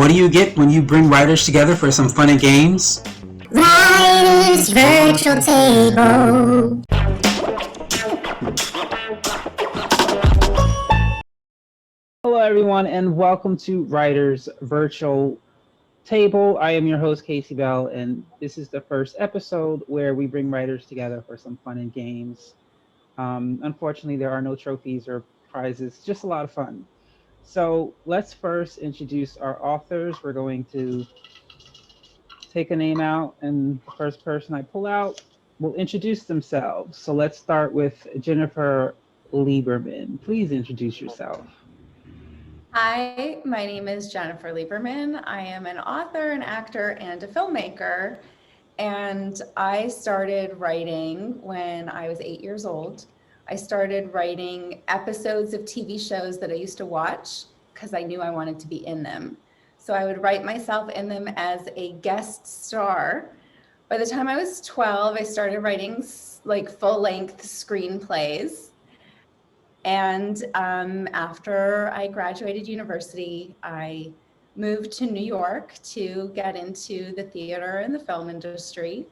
What do you get when you bring writers together for some fun and games? Writers Virtual Table. Hello, everyone, and welcome to Writers Virtual Table. I am your host, Casey Bell, and this is the first episode where we bring writers together for some fun and games. Unfortunately, there are no trophies or prizes, just a lot of fun. So let's first introduce our authors. We're going to take a name out, and the first person I pull out will introduce themselves. So let's start with Jennifer Lieberman. Please introduce yourself. Hi, my name is Jennifer Lieberman. I am an author, an actor, and a filmmaker. And I started writing when I was 8 years old. I started writing episodes of TV shows that I used to watch because I knew I wanted to be in them. So I would write myself in them as a guest star. By the time I was 12, I started writing like full-length screenplays. And after I graduated university, I moved to New York to get into the theater and the film industry.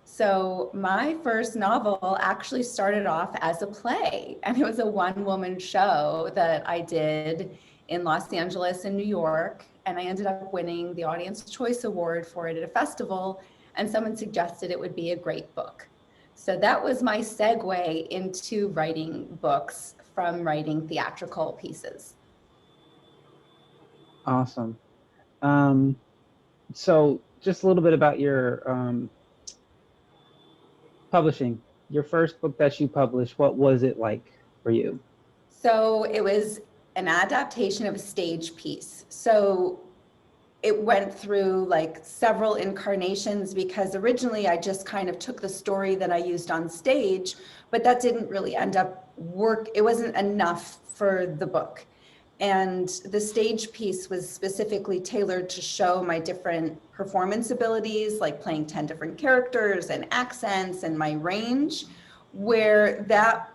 So my first novel actually started off as a play, and it was a one-woman show that I did in Los Angeles and New York, and I ended up winning the Audience Choice Award for it at a festival, and someone suggested it would be a great book. So that was my segue into writing books from writing theatrical pieces. Awesome. So just a little bit about your publishing. Your first book that you published, what was it like for you? So it was an adaptation of a stage piece. So it went through like several incarnations because originally I just kind of took the story that I used on stage, but that didn't really end up work. It wasn't enough for the book. And the stage piece was specifically tailored to show my different performance abilities, like playing 10 different characters and accents and my range, where that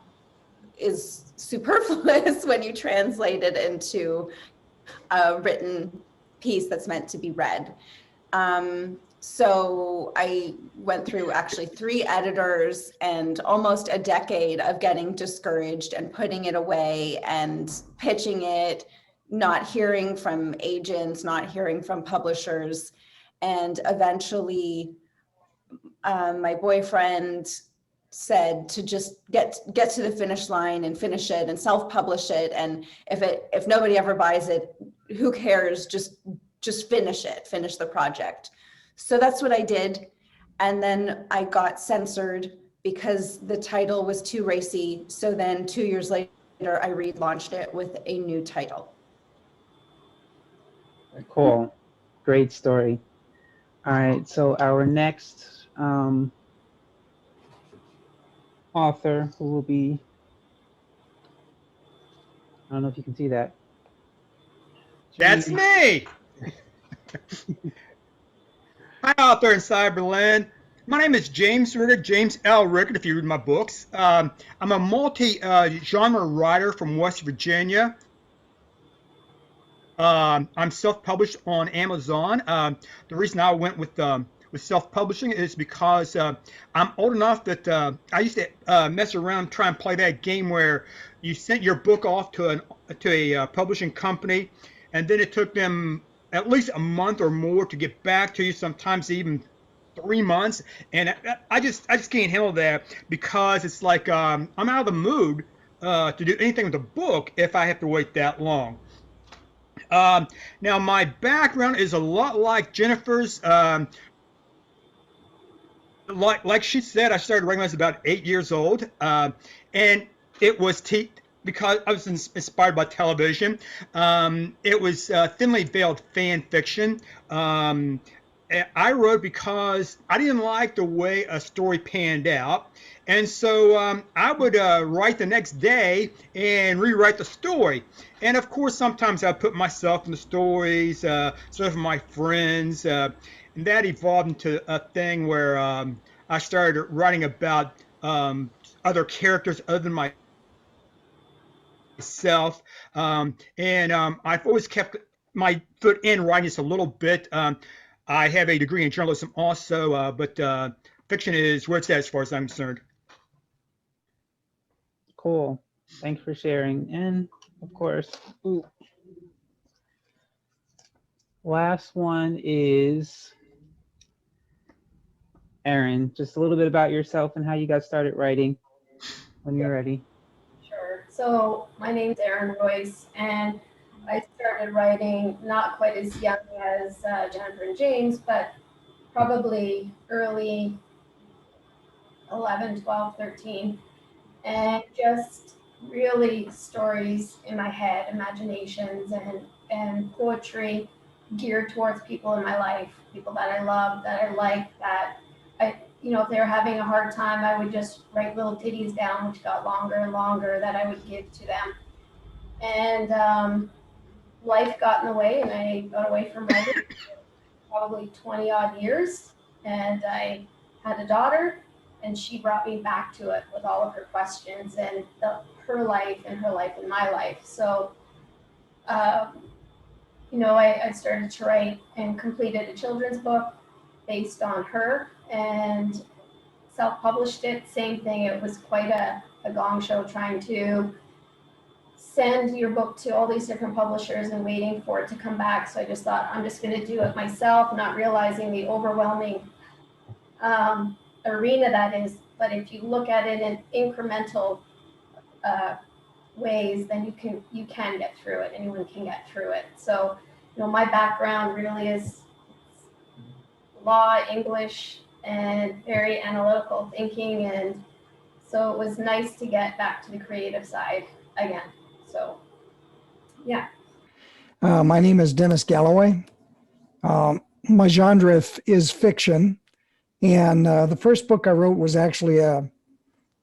is superfluous when you translate it into a written piece that's meant to be read. So I went through actually 3 editors and almost a decade of getting discouraged and putting it away and pitching it, not hearing from agents, not hearing from publishers. And eventually my boyfriend said to just get to the finish line and finish it and self-publish it. And if nobody ever buys it, who cares? Just finish it, finish the project. So that's what I did. And then I got censored because the title was too racy. So then 2 years later, I relaunched it with a new title. Cool. Great story. All right, so our next author who will be, I don't know if you can see that. That's me. Hi out there in Cyberland. My name is James Rickard, James L. Rickard, if you read my books. I'm a multi-genre writer from West Virginia. I'm self-published on Amazon. The reason I went with self-publishing is because I'm old enough that I used to mess around, try and play that game where you sent your book off to a publishing company, and then it took them at least a month or more to get back to you, sometimes even 3 months. And I just can't handle that, because it's like I'm out of the mood to do anything with a book if I have to wait that long. Now my background is a lot like Jennifer's. Like she said, I started writing when I was about 8 years old, and it was because I was inspired by television. It was thinly veiled fan fiction. I wrote because I didn't like the way a story panned out, and so I would write the next day and rewrite the story. And of course, sometimes I put myself in the stories, some of my friends, and that evolved into a thing where I started writing about other characters other than myself, and I've always kept my foot in writing just a little bit. I have a degree in journalism also, but fiction is where it's at as far as I'm concerned. Cool. Thanks for sharing. And of course, last one is Erin. Just a little bit about yourself and how you got started writing when you're ready. Sure. So my name's Erin Royce, and I started writing not quite as young as Jennifer and James, but probably early 11, 12, 13, and just really stories in my head, imaginations, and poetry geared towards people in my life, people that I love, that I like, that if they were having a hard time, I would just write little ditties down, which got longer and longer, that I would give to them. And life got in the way, and I got away from writing for probably 20 odd years. And I had a daughter, and she brought me back to it with all of her questions and her life and my life. So, I started to write and completed a children's book based on her and self-published it. Same thing. It was quite a gong show trying to send your book to all these different publishers and waiting for it to come back. So I just thought, I'm just going to do it myself, not realizing the overwhelming arena that is. But if you look at it in incremental ways, then you can get through it. Anyone can get through it. So, my background really is law, English, and very analytical thinking. And so it was nice to get back to the creative side again. So, yeah. My name is Dennis Galloway. My genre is fiction. And the first book I wrote was actually a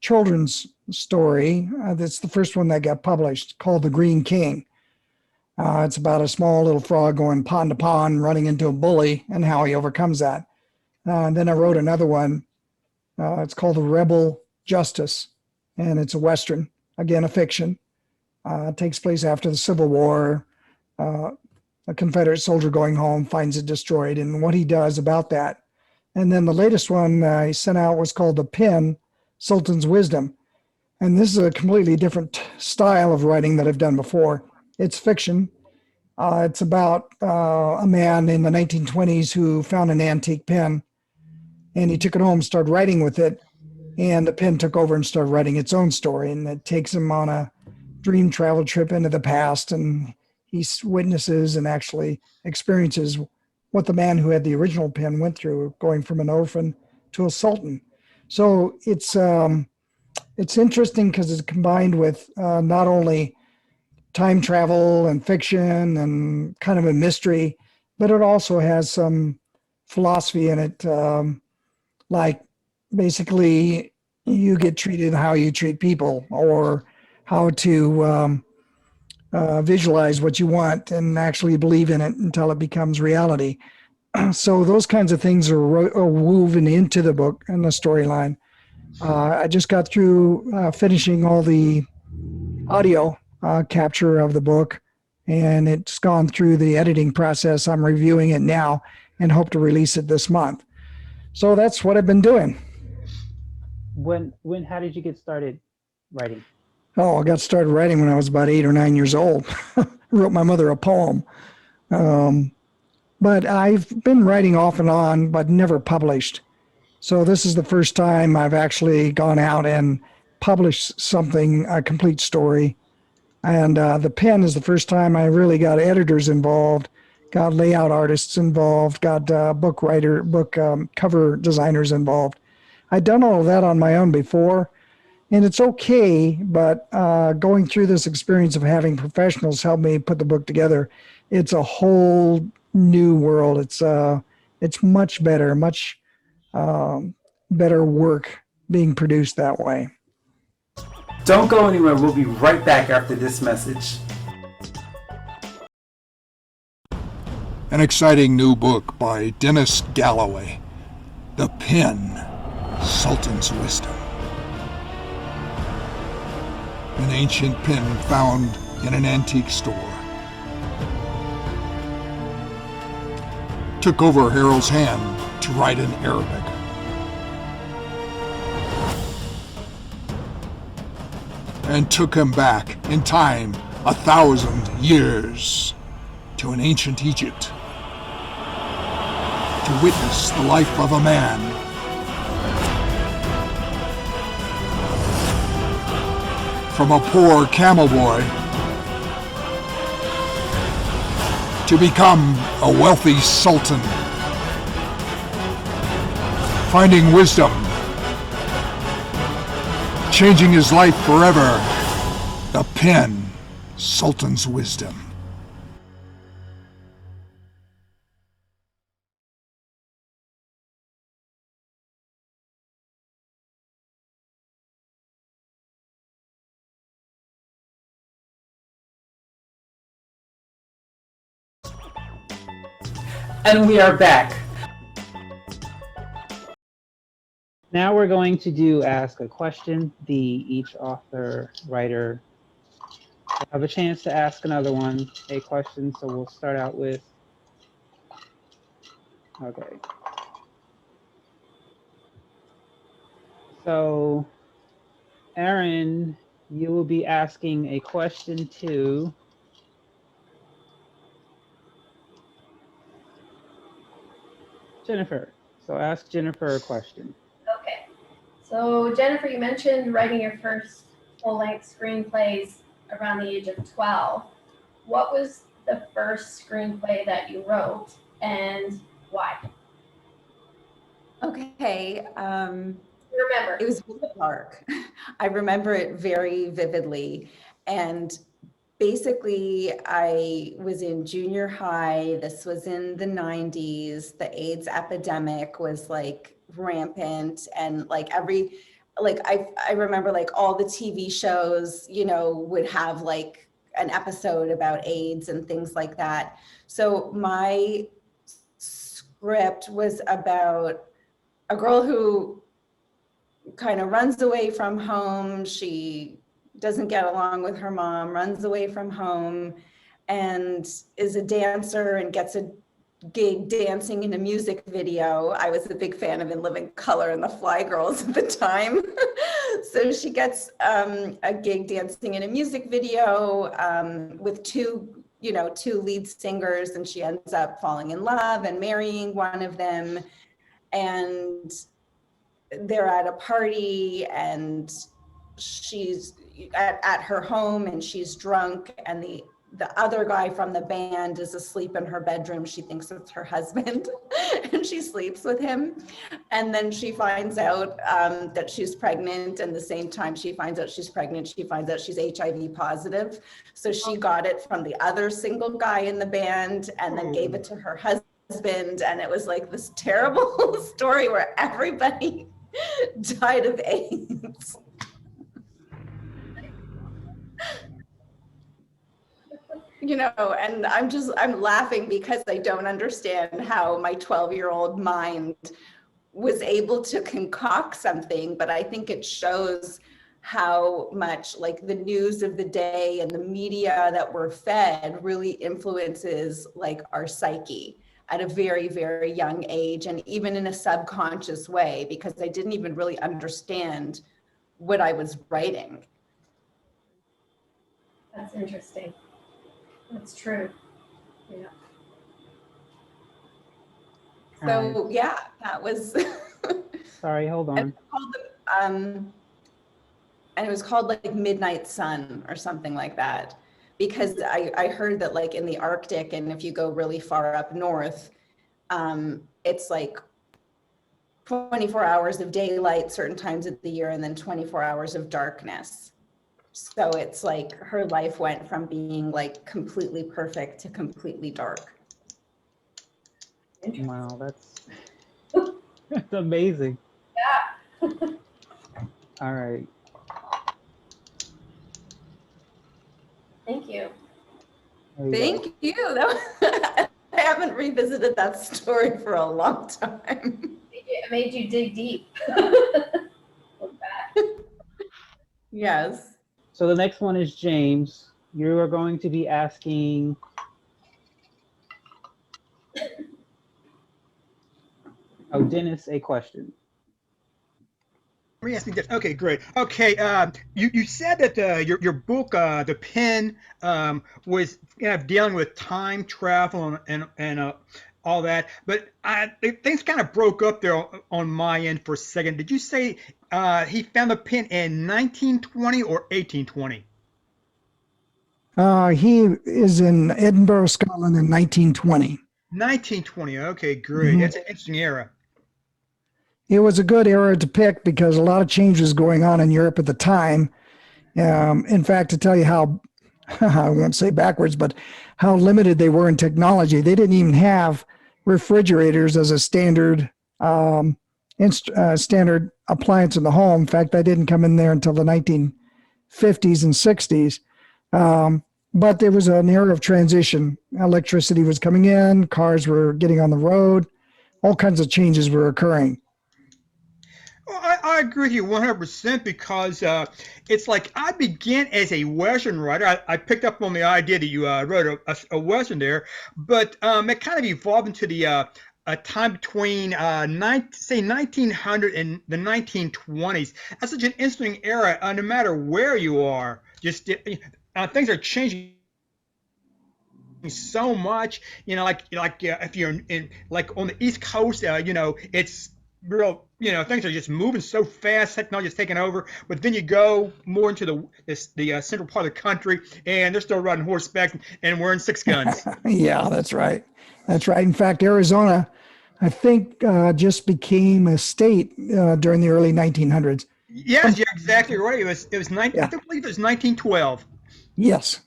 children's story. That's the first one that got published, called The Green King. It's about a small little frog going pond to pond, running into a bully, and how he overcomes that. Then I wrote another one. It's called The Rebel Justice, and it's a Western, again, a fiction. It takes place after the Civil War. A Confederate soldier going home finds it destroyed, and what he does about that. And then the latest one I sent out was called The Pen, Sultan's Wisdom. And this is a completely different style of writing that I've done before. It's fiction. It's about a man in the 1920s who found an antique pen, and he took it home, started writing with it, and the pen took over and started writing its own story. And it takes him on a dream travel trip into the past, and he witnesses and actually experiences what the man who had the original pen went through, going from an orphan to a sultan. So it's interesting because it's combined with not only time travel and fiction and kind of a mystery, but it also has some philosophy in it. Like basically you get treated how you treat people, or how to visualize what you want and actually believe in it until it becomes reality. So those kinds of things are woven into the book and the storyline. I just got through finishing all the audio capture of the book, and it's gone through the editing process. I'm reviewing it now and hope to release it this month. So that's what I've been doing. How did you get started writing? Oh, I got started writing when I was about 8 or 9 years old. Wrote my mother a poem. But I've been writing off and on, but never published. So this is the first time I've actually gone out and published something, a complete story. And The Pen is the first time I really got editors involved, got layout artists involved, got book cover designers involved. I'd done all of that on my own before, and it's okay, but going through this experience of having professionals help me put the book together, it's a whole new world. It's much better, much better work being produced that way. Don't go anywhere. We'll be right back after this message. An exciting new book by Dennis Galloway, The Pen, Sultan's Wisdom. An ancient pen found in an antique store. took over Harold's hand to write in Arabic. And took him back in time 1,000 years to an ancient Egypt to witness the life of a man from a poor camel boy to become a wealthy sultan, finding wisdom, changing his life forever. The pen, Sultan's Wisdom. And we are back. Now we're going to do Ask a Question. Each author, writer have a chance to ask another one a question. So we'll start out with, okay. So, Erin, you will be asking a question to Jennifer. So ask Jennifer a question. Okay. So Jennifer, you mentioned writing your first full-length screenplays around the age of 12. What was the first screenplay that you wrote and why? Okay. Remember. It was really dark. I remember it very vividly. And basically, I was in junior high. This was in the 90s. The AIDS epidemic was like rampant, and like I remember like all the TV shows, you know, would have like an episode about AIDS and things like that. So my script was about a girl who kind of runs away from home. She doesn't get along with her mom, runs away from home, and is a dancer and gets a gig dancing in a music video. I was a big fan of In Living Color and the Fly Girls at the time. So she gets a gig dancing in a music video with two lead singers, and she ends up falling in love and marrying one of them. And they're at a party, and she's at her home, and she's drunk, and the other guy from the band is asleep in her bedroom. She thinks it's her husband and she sleeps with him. And then she finds out that she's pregnant. And the same time she finds out she's pregnant, she finds out she's HIV positive. So she got it from the other single guy in the band and then gave it to her husband. And it was like this terrible story where everybody died of AIDS. You know, and I'm laughing because I don't understand how my 12-year-old mind was able to concoct something, but I think it shows how much like the news of the day and the media that we're fed really influences like our psyche at a very, very young age, and even in a subconscious way, because I didn't even really understand what I was writing. That's interesting. That's true. Yeah. So yeah, that was. Sorry, hold on. And it was called like Midnight Sun or something like that, because I heard that like in the Arctic, and if you go really far up north, it's like 24 hours of daylight certain times of the year, and then 24 hours of darkness. So it's like her life went from being like completely perfect to completely dark. Wow, that's amazing. Yeah. All right. Thank you. Thank you. I haven't revisited that story for a long time. It made you dig deep. Look back. Yes. So the next one is James. You are going to be asking Oh, Dennis, a question. Let me ask you this. Okay, great. Okay, you said that your book, The Pen, was kind of dealing with time travel and all that, but things kind of broke up there on my end for a second. Did you say he found the pen in 1920 or 1820? He is in Edinburgh, Scotland in 1920. 1920. Okay, great. Mhm. That's an interesting era. It was a good era to pick because a lot of change was going on in Europe at the time. In fact, to tell you how, I won't say backwards, but how limited they were in technology, they didn't even have refrigerators as a standard standard appliance in the home. In fact, that didn't come in there until the 1950s and 60s. But there was an era of transition. Electricity was coming in, cars were getting on the road, all kinds of changes were occurring. Well, I agree with you 100% because it's like I began as a Western writer. I picked up on the idea that you wrote a Western there, but it kind of evolved into the a time between say 1900 and the 1920s. That's such an interesting era. No matter where you are, just things are changing so much. If you're in like on the East Coast, it's real. Things are just moving so fast. Technology is taking over. But then you go more into the central part of the country, and they're still riding horseback and wearing six guns. Yeah, that's right. That's right. In fact, Arizona, I think, just became a state during the early 1900s. Yes, you're exactly right. It was Yeah. I believe it was 1912. Yes.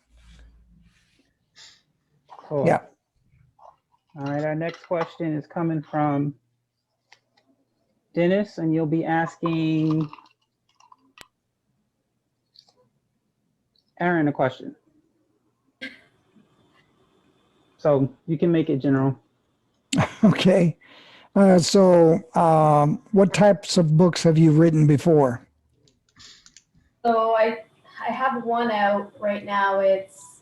Cool. Yeah. All right, our next question is coming from Dennis, and you'll be asking Erin a question. So you can make it general. Okay. What types of books have you written before? So I have one out right now. It's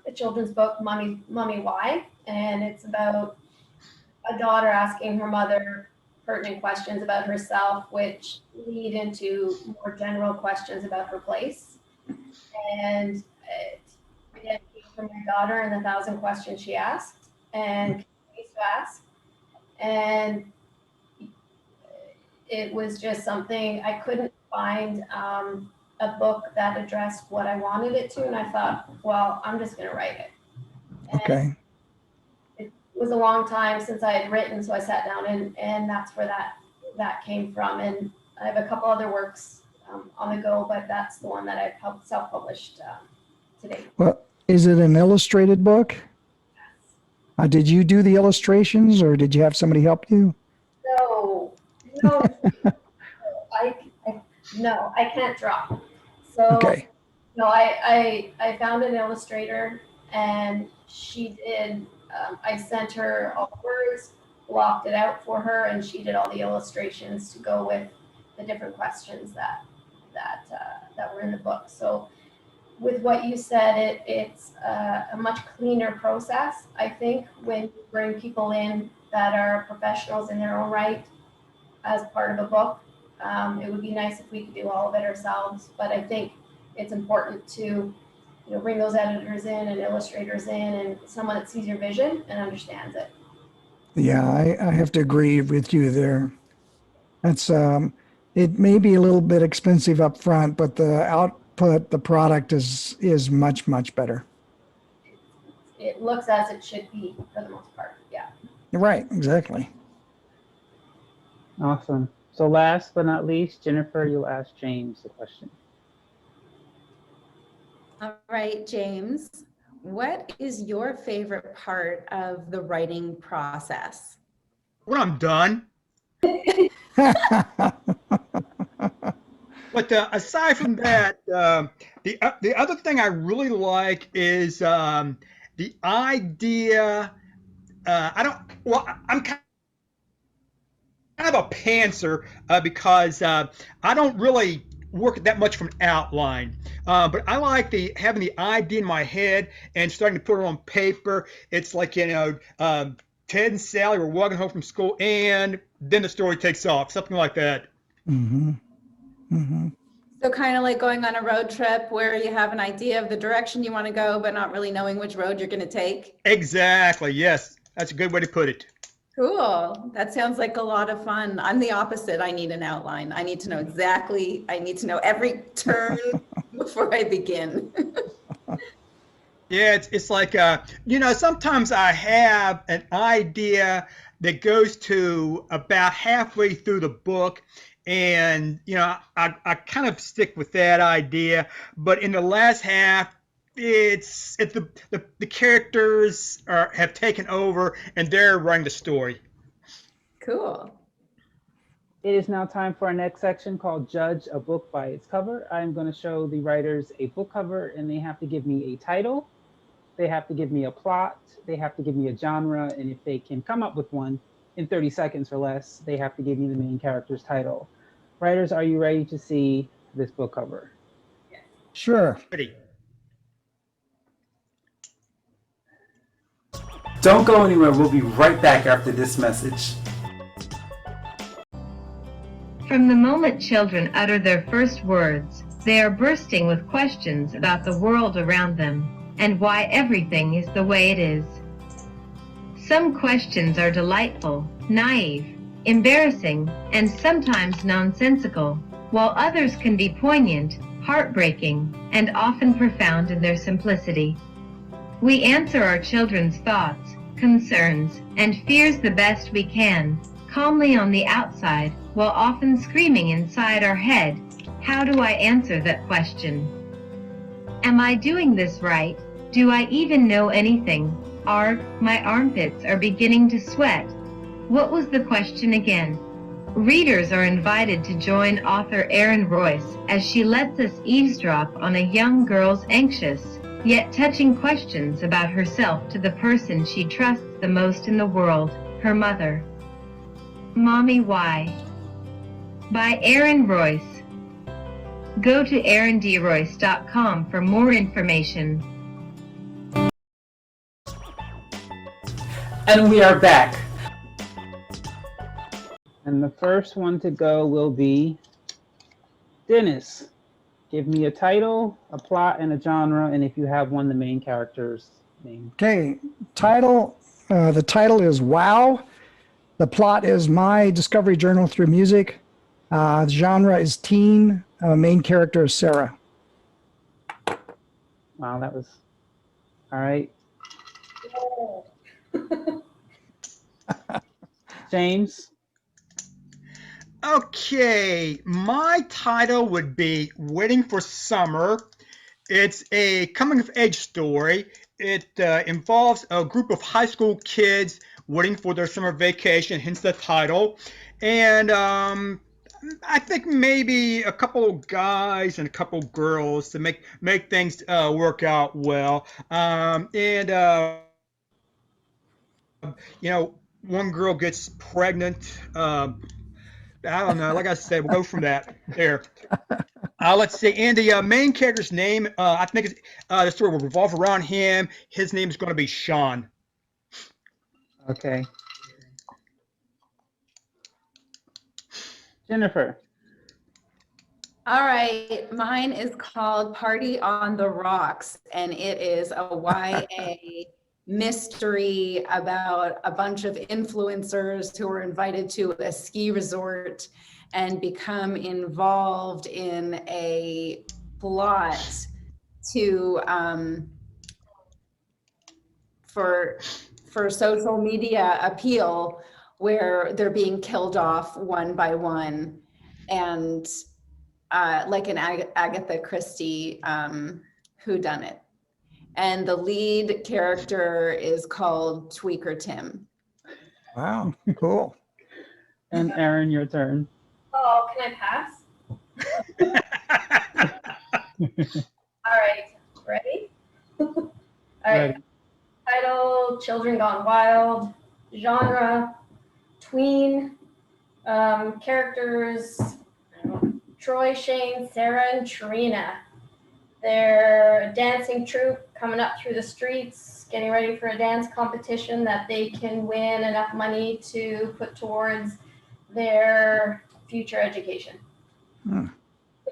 a children's book, Mommy Why? And it's about a daughter asking her mother pertinent questions about herself, which lead into more general questions about her place. And it again came from my daughter and the 1,000 questions she asked and continues to ask. And it was just something I couldn't find a book that addressed what I wanted it to. And I thought, well, I'm just going to write it. And Okay. it was a long time since I had written, so I sat down and that's where that came from. And I have a couple other works on the go, but that's the one that I've self-published today. Well, is it an illustrated book? Did you do the illustrations or did you have somebody help you? No, I can't draw. So Okay. no, I found an illustrator and she did. I sent her all the words, blocked it out for her, and she did all the illustrations to go with the different questions that were in the book. So with what you said, it's a much cleaner process, I think, when you bring people in that are professionals in their own right as part of a book. It would be nice if we could do all of it ourselves, but I think it's important to bring those editors in and illustrators in and someone that sees your vision and understands it. Yeah, I have to agree with you there. That's it may be a little bit expensive up front, but the output, the product is much, much better. It looks as it should be for the most part. Yeah. You're right, exactly. Awesome. So last but not least, Jennifer, you'll ask James the question. All right, James, what is your favorite part of the writing process? When I'm done. But aside from that, the other thing I really like is the idea. I'm kind of a pantser because I don't really work that much from outline. But I like having the idea in my head and starting to put it on paper. It's like, Ted and Sally were walking home from school, and then the story takes off, something like that. Mm-hmm. Mm-hmm. So kind of like going on a road trip where you have an idea of the direction you want to go, but not really knowing which road you're going to take. Exactly. Yes, that's a good way to put it. Cool. That sounds like a lot of fun. I'm the opposite. I need an outline. I need to know exactly, I need to know every turn before I begin. Yeah, it's like, sometimes I have an idea that goes to about halfway through the book. And, I kind of stick with that idea. But in the last half, it's the characters have taken over and they're running the story. Cool. It is now time for our next section called Judge a Book by Its Cover. I'm going to show the writers a book cover, and they have to give me a title. They have to give me a plot. They have to give me a genre. And if they can come up with one in 30 seconds or less, they have to give me the main character's title. Writers, are you ready to see this book cover? Sure. Ready. Don't go anywhere. We'll be right back after this message. From the moment children utter their first words, they are bursting with questions about the world around them and why everything is the way it is. Some questions are delightful, naive, embarrassing, and sometimes nonsensical, while others can be poignant, heartbreaking, and often profound in their simplicity. We answer our children's thoughts, concerns, and fears the best we can, calmly on the outside, while often screaming inside our head, how do I answer that question? Am I doing this right? Do I even know anything? Arg, my armpits are beginning to sweat. What was the question again? Readers are invited to join author Erin Royce as she lets us eavesdrop on a young girl's anxious, yet touching questions about herself to the person she trusts the most in the world, her mother. Mommy, Why? By Erin Royce. Go to erinDroyce.com for more information. And we are back. And the first one to go will be Dennis. Give me a title, a plot, and a genre, and if you have one, the main character's name. Okay. Title. The title is Wow. The plot is My Discovery Journal Through Music. The genre is teen. Main character is Sarah. Wow, that was all right. James. Okay, my title would be Waiting for Summer. It's a coming-of-age story. It involves a group of high school kids waiting for their summer vacation, hence the title. And I think maybe a couple of guys and a couple of girls to make things work out well. One girl gets pregnant. I don't know. Like I said, we'll go from that there. Let's see. And the main character's name, I think the story will revolve around him. His name is going to be Sean. Okay. Jennifer. All right, mine is called Party on the Rocks, and it is a YA mystery about a bunch of influencers who were invited to a ski resort and become involved in a plot to for social media appeal, where they're being killed off one by one, and like an Agatha Christie whodunit. And the lead character is called Tweaker Tim. Wow. Cool. And Erin, your turn. Oh, can I pass? All right, ready? All right. Ready. Title, Children Gone Wild. Genre, tween. Characters, I don't know, Troy, Shane, Sarah, and Trina. they're a dancing troupe coming up through the streets, getting ready for a dance competition that they can win enough money to put towards their future education.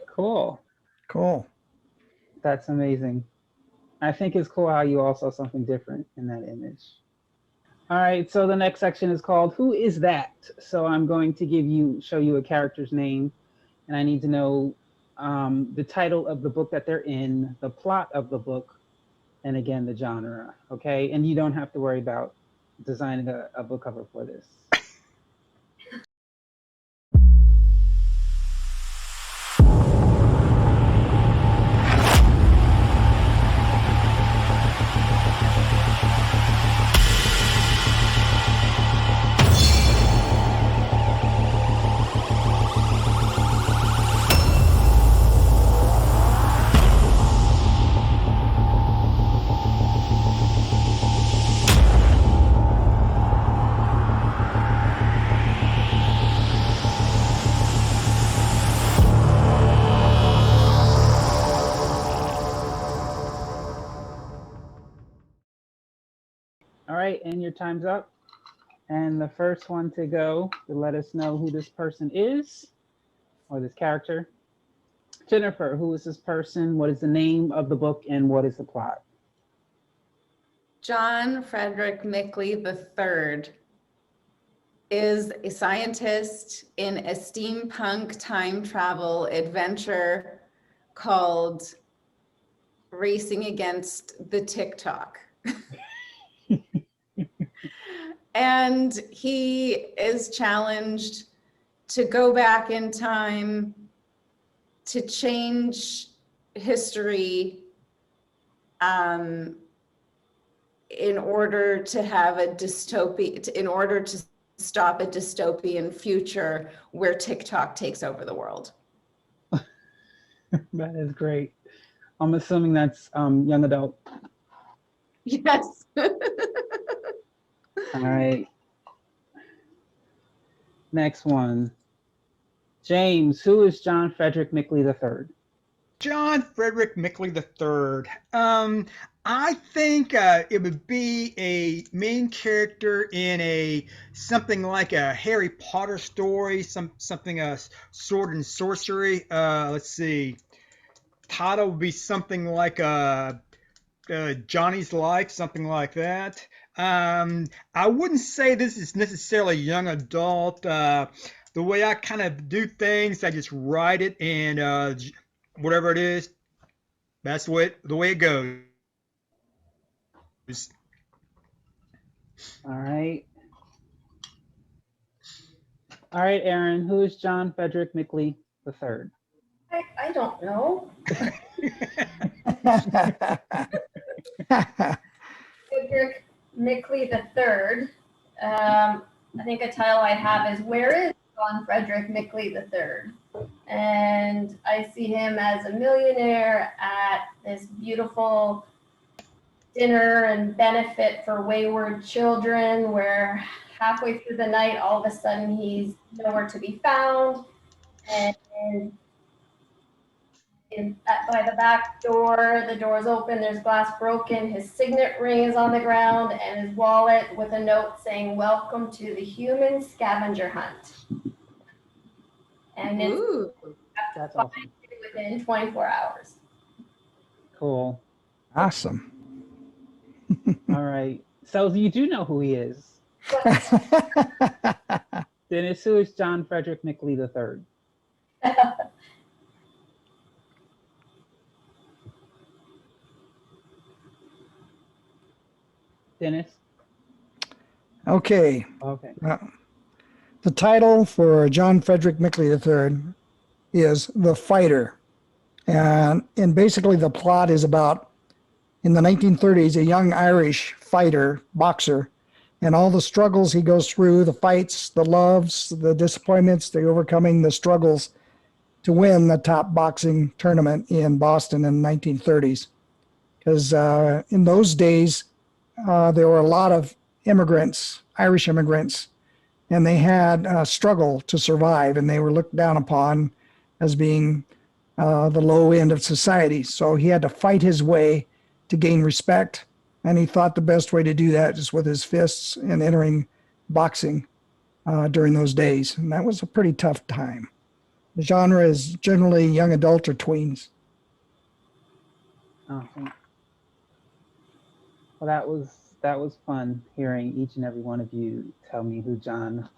Cool. Cool. That's amazing. I think it's cool how you all saw something different in that image. All right, so the next section is called Who Is That? So I'm going to show you a character's name, and I need to know the title of the book that they're in, the plot of the book, and again, the genre, okay? And you don't have to worry about designing a book cover for this. All right, and your time's up. And the first one to go to let us know who this person is, or this character. Jennifer, who is this person? What is the name of the book and what is the plot? John Frederick Mickley III is a scientist in a steampunk time travel adventure called Racing Against the TikTok. And he is challenged to go back in time to change history in order to have a dystopia, in order to stop a dystopian future where TikTok takes over the world. That is great. I'm assuming that's young adult. Yes. All right. Next one. James, who is John Frederick Mickley III? John Frederick Mickley III. I think it would be a main character in something like a Harry Potter story, something sword and sorcery. Let's see. Title would be something like Johnny's Life, something like that. I wouldn't say this is necessarily young adult. The way I kind of do things, I just write it and whatever it is, that's the way it goes. All right. All right, Erin, who is John Frederick Mickley III? I don't know. Frederick Mickley III. I think a title I'd have is Where is John Frederick Mickley III? And I see him as a millionaire at this beautiful dinner and benefit for wayward children, where halfway through the night, all of a sudden he's nowhere to be found. And by the back door, the door's open, there's glass broken, his signet ring is on the ground, and his wallet with a note saying, "Welcome to the human scavenger hunt." And it's That's awesome. within 24 hours. Cool. Awesome. All right. So you do know who he is. Dennis, who is John Frederick Mickley III? Dennis? Okay. Okay. The title for John Frederick Mickley III is The Fighter. And basically the plot is about, in the 1930s, a young Irish fighter, boxer, and all the struggles he goes through, the fights, the loves, the disappointments, the overcoming the struggles to win the top boxing tournament in Boston in the 1930s. Because in those days, there were a lot of immigrants, Irish immigrants, and they had a struggle to survive, and they were looked down upon as being the low end of society. So he had to fight his way to gain respect. And he thought the best way to do that is with his fists and entering boxing during those days. And that was a pretty tough time. The genre is generally young adult or tweens. Awesome. Well, that was fun hearing each and every one of you tell me who John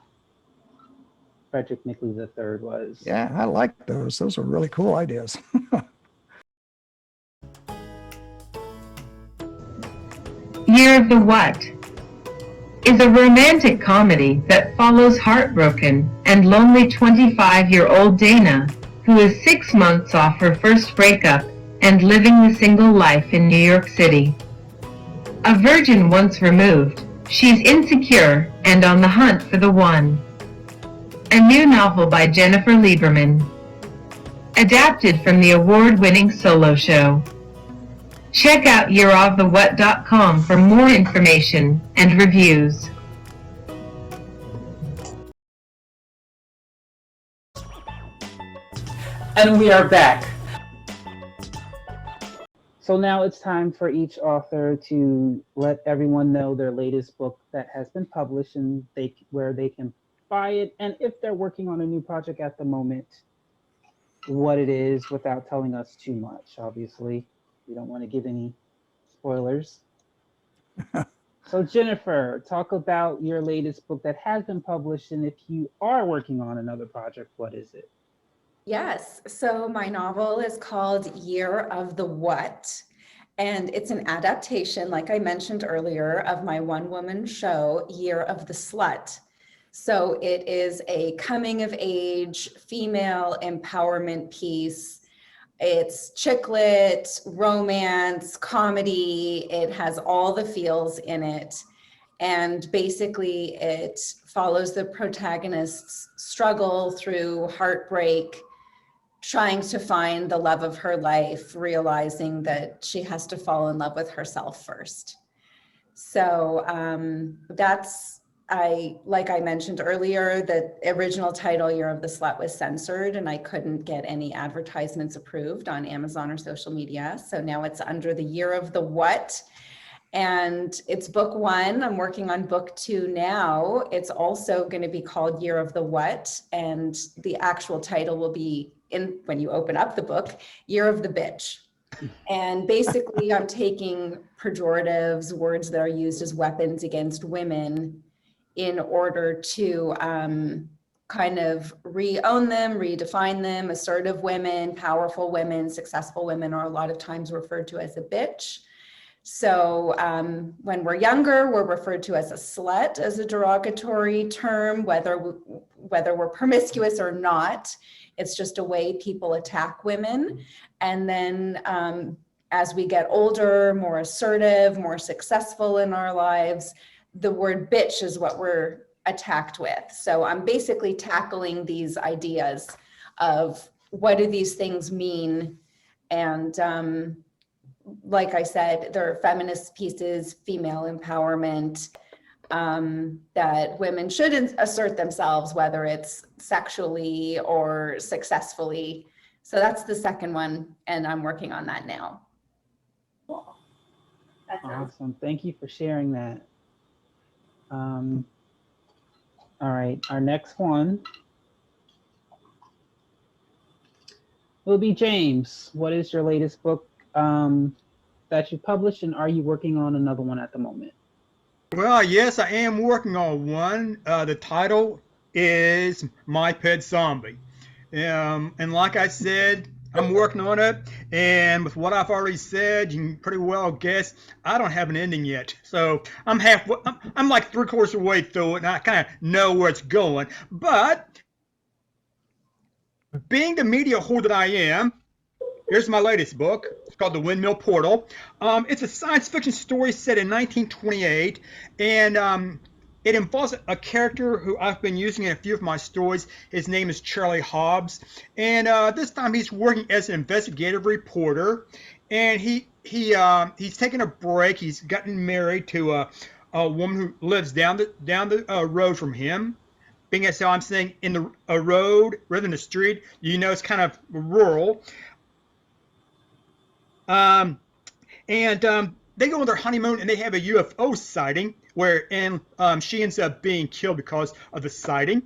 Frederick Nickley III was. Yeah, I like those. Those are really cool ideas. Year of the What is a romantic comedy that follows heartbroken and lonely 25-year-old Dana, who is 6 months off her first breakup and living the single life in New York City. A virgin once removed, she's insecure and on the hunt for the one. A new novel by Jennifer Lieberman. Adapted from the award-winning solo show. Check out yearofthewhat.com for more information and reviews. And we are back. So now it's time for each author to let everyone know their latest book that has been published and where they can buy it, and if they're working on a new project at the moment, what it is without telling us too much. Obviously, we don't want to give any spoilers. So Jennifer, talk about your latest book that has been published, and if you are working on another project, what is it? Yes, so my novel is called Year of the What, and it's an adaptation, like I mentioned earlier, of my one-woman show, Year of the Slut. So it is a coming-of-age female empowerment piece. It's chick lit, romance, comedy. It has all the feels in it. And basically it follows the protagonist's struggle through heartbreak, trying to find the love of her life, realizing that she has to fall in love with herself first. So like I mentioned earlier, the original title, Year of the Slut, was censored and I couldn't get any advertisements approved on Amazon or social media. So now it's under the Year of the What. And it's book 1. I'm working on book 2 now. It's also going to be called Year of the What. And the actual title will be, when you open up the book, Year of the Bitch. And basically I'm taking pejoratives, words that are used as weapons against women, in order to kind of re-own them, redefine them. Assertive women, powerful women, successful women are a lot of times referred to as a bitch. So when we're younger, we're referred to as a slut, as a derogatory term, whether we're promiscuous or not. It's just a way people attack women. And then as we get older, more assertive, more successful in our lives, the word bitch is what we're attacked with. So I'm basically tackling these ideas of what do these things mean. And like I said, there are feminist pieces, female empowerment, that women should assert themselves, whether it's sexually or successfully. So that's the second one, and I'm working on that now. Cool. That sounds Awesome. Thank you for sharing that. All right, our next one will be James. What is your latest book that you published, and are you working on another one at the moment? Well, yes, I am working on one. The title is My Pet Zombie. And like I said, I'm working on it. And with what I've already said, you can pretty well guess I don't have an ending yet. So I'm like 3/4 of the way through it, and I kind of know where it's going. But being the media whore that I am, here's my latest book. It's called The Windmill Portal. It's a science fiction story set in 1928, and it involves a character who I've been using in a few of my stories. His name is Charlie Hobbs, and this time he's working as an investigative reporter, and he's taking a break. He's gotten married to a woman who lives down the road from him. Being as how I'm saying a road rather than a street, you know, it's kind of rural. And they go on their honeymoon and they have a UFO sighting wherein she ends up being killed because of the sighting.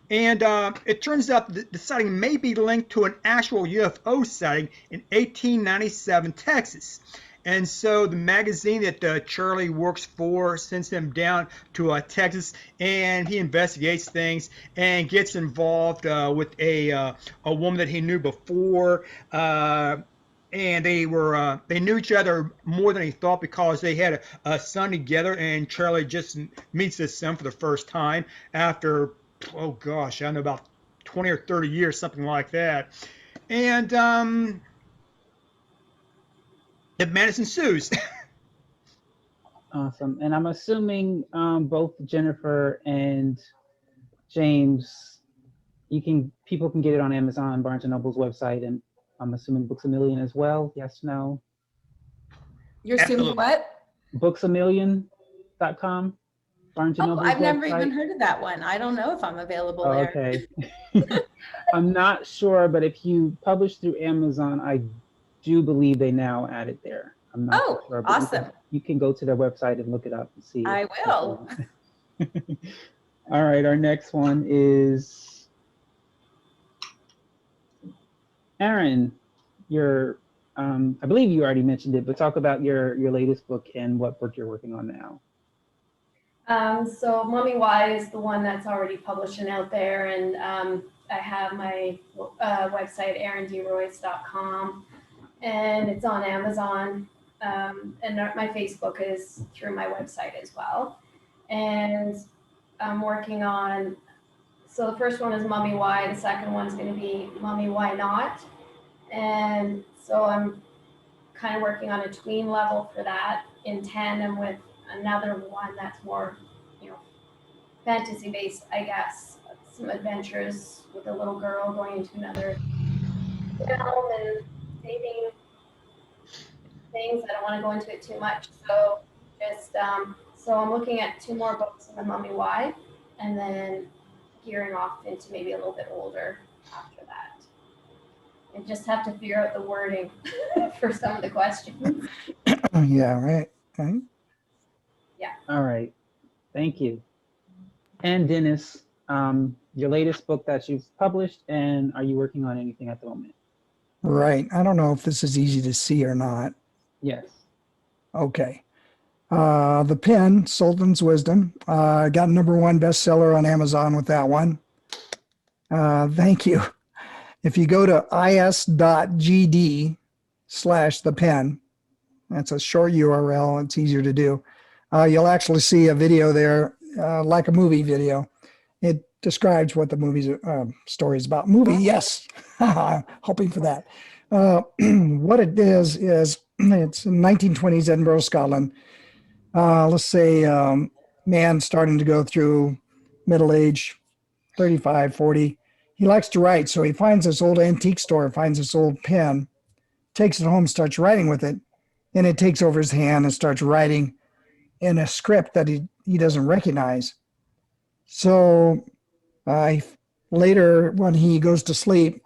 It turns out the sighting may be linked to an actual UFO sighting in 1897 Texas. And so the magazine that Charlie works for sends him down to Texas, and he investigates things and gets involved with a woman that he knew before. And they knew each other more than he thought because they had a son together, and Charlie just meets his son for the first time after, oh gosh, I don't know, about 20 or 30 years, something like that. And the madness ensues. Awesome. And I'm assuming both Jennifer and James, people can get it on Amazon, Barnes & Noble's website, and I'm assuming Books A Million as well. Yes, no? You're assuming what? Booksamillion.com. Barnes & Noble's I've never website. even heard of that one. I don't know if I'm available there. Okay. I'm not sure, but if you publish through Amazon, I do believe they now add it there. I'm not sure. But awesome. You can go to their website and look it up and see. I will. All right, our next one is Erin. I believe you already mentioned it, but talk about your latest book and what book you're working on now. So Mummy Why is the one that's already published and out there, and I have my website erinDroyce.com, and it's on Amazon, and my Facebook is through my website as well. And I'm working on, so the first one is Mummy Why, the second one's going to be Mummy Why Not, and so I'm kind of working on a tween level for that in tandem with another one that's more, fantasy based, I guess. Some adventures with a little girl going into another realm and saving things. I don't want to go into it too much. So just so I'm looking at 2 more books in the Mummy Why, and then gearing off into maybe a little bit older after that. And just have to figure out the wording for some of the questions. Yeah, right. Okay. Yeah. All right. Thank you. And Dennis, your latest book that you've published, and are you working on anything at the moment? Right. I don't know if this is easy to see or not. Yes. Okay. The Pen, Sultan's Wisdom. Got #1 bestseller on Amazon with that one. Thank you. If you go to is.gd/thepen, that's a short URL. It's easier to do. You'll actually see a video there, like a movie video. It describes what the movie's story is about. Movie, yes. Hoping for that. What it is it's in 1920s Edinburgh, Scotland. Let's say man starting to go through middle age, 35, 40. He likes to write, so he finds this old antique store, finds this old pen, takes it home, starts writing with it, and it takes over his hand and starts writing in a script that he doesn't recognize. So later, when he goes to sleep,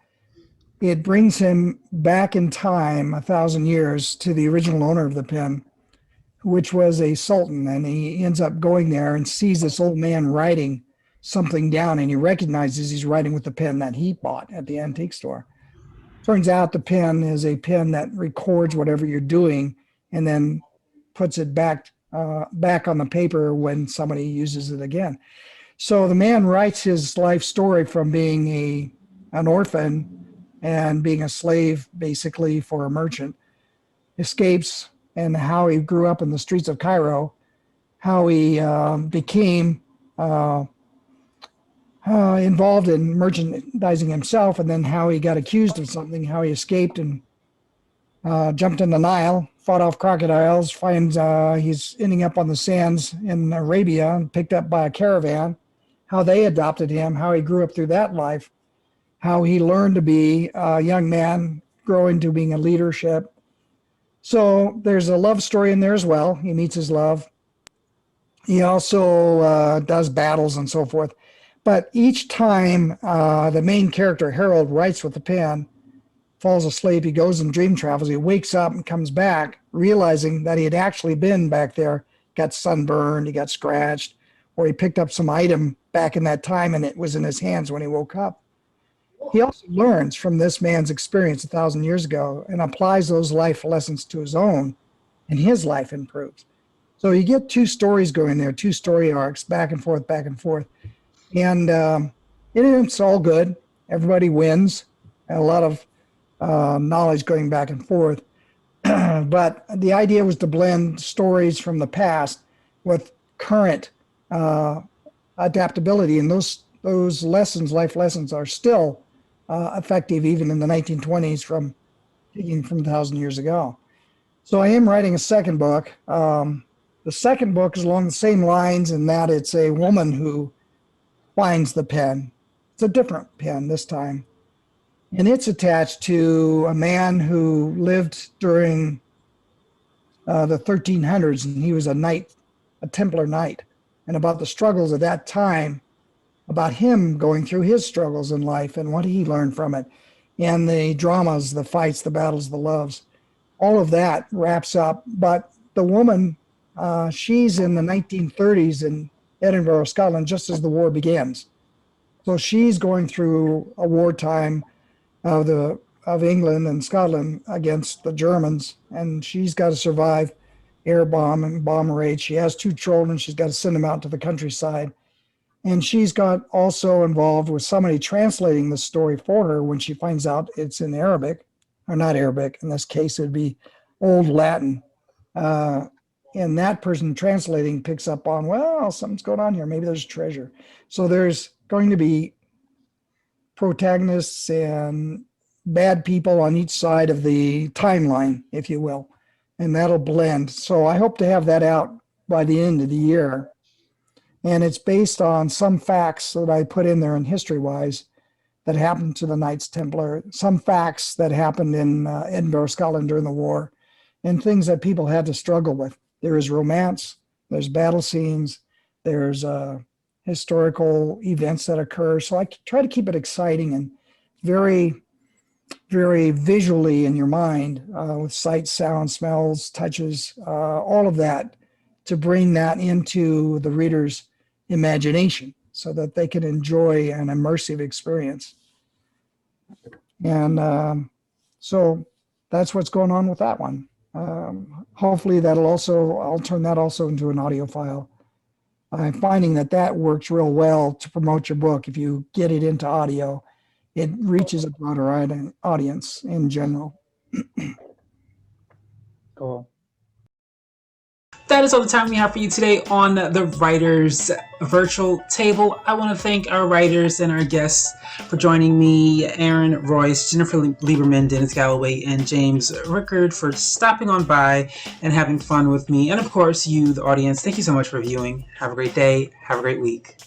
it brings him back in time 1,000 years to the original owner of the pen, which was a sultan. And he ends up going there and sees this old man writing something down, and he recognizes he's writing with the pen that he bought at the antique store. Turns out the pen is a pen that records whatever you're doing and then puts it back on the paper when somebody uses it again. So the man writes his life story from being an orphan and being a slave, basically, for a merchant, escapes, and how he grew up in the streets of Cairo, how he became involved in merchandising himself, and then how he got accused of something, how he escaped and jumped in the Nile, fought off crocodiles, finds he's ending up on the sands in Arabia, picked up by a caravan, how they adopted him, how he grew up through that life, how he learned to be a young man, grow into being a leadership. So there's a love story in there as well. He meets his love. He also does battles and so forth. But each time the main character, Harold, writes with the pen, falls asleep. He goes and dream travels. He wakes up and comes back, realizing that he had actually been back there, got sunburned, he got scratched, or he picked up some item back in that time and it was in his hands when he woke up. He also learns from this man's experience 1,000 years ago and applies those life lessons to his own, and his life improves. So you get two stories going there, two story arcs, back and forth, and it's all good. Everybody wins. A lot of knowledge going back and forth. But the idea was to blend stories from the past with current adaptability, and those lessons, life lessons, are still effective even in the 1920s from 1,000 years ago. So I am writing a second book. The second book is along the same lines in that it's a woman who finds the pen. It's a different pen this time. And it's attached to a man who lived during the 1300s, and he was a knight, a Templar knight, and about the struggles of that time, about him going through his struggles in life and what he learned from it, and the dramas, the fights, the battles, the loves. All of that wraps up. But the woman, she's in the 1930s in Edinburgh, Scotland, just as the war begins. So she's going through a wartime of England and Scotland against the Germans, and she's got to survive air bomb and bomb raids. She has 2 children. She's got to send them out to the countryside. And she's got also involved with somebody translating the story for her when she finds out it's in Arabic, or not Arabic. In this case, it would be Old Latin. And that person translating picks up on, well, something's going on here. Maybe there's treasure. So there's going to be protagonists and bad people on each side of the timeline, if you will, and that'll blend. So I hope to have that out by the end of the year. And it's based on some facts that I put in there in history-wise that happened to the Knights Templar, some facts that happened in Edinburgh, Scotland during the war, and things that people had to struggle with. There is romance, there's battle scenes, there's historical events that occur. So I try to keep it exciting and very, very visually in your mind with sights, sounds, smells, touches, all of that, to bring that into the reader's imagination so that they can enjoy an immersive experience. And so that's what's going on with that one. Hopefully I'll turn that also into an audio file. I'm finding that works real well to promote your book. If you get it into audio, it reaches a broader audience in general. Cool. That is all the time we have for you today on the Writers Virtual Table. I want to thank our writers and our guests for joining me, Erin Royce, Jennifer Lieberman, Dennis Galloway, and James Rickard, for stopping on by and having fun with me. And of course, you, the audience, thank you so much for viewing. Have a great day. Have a great week.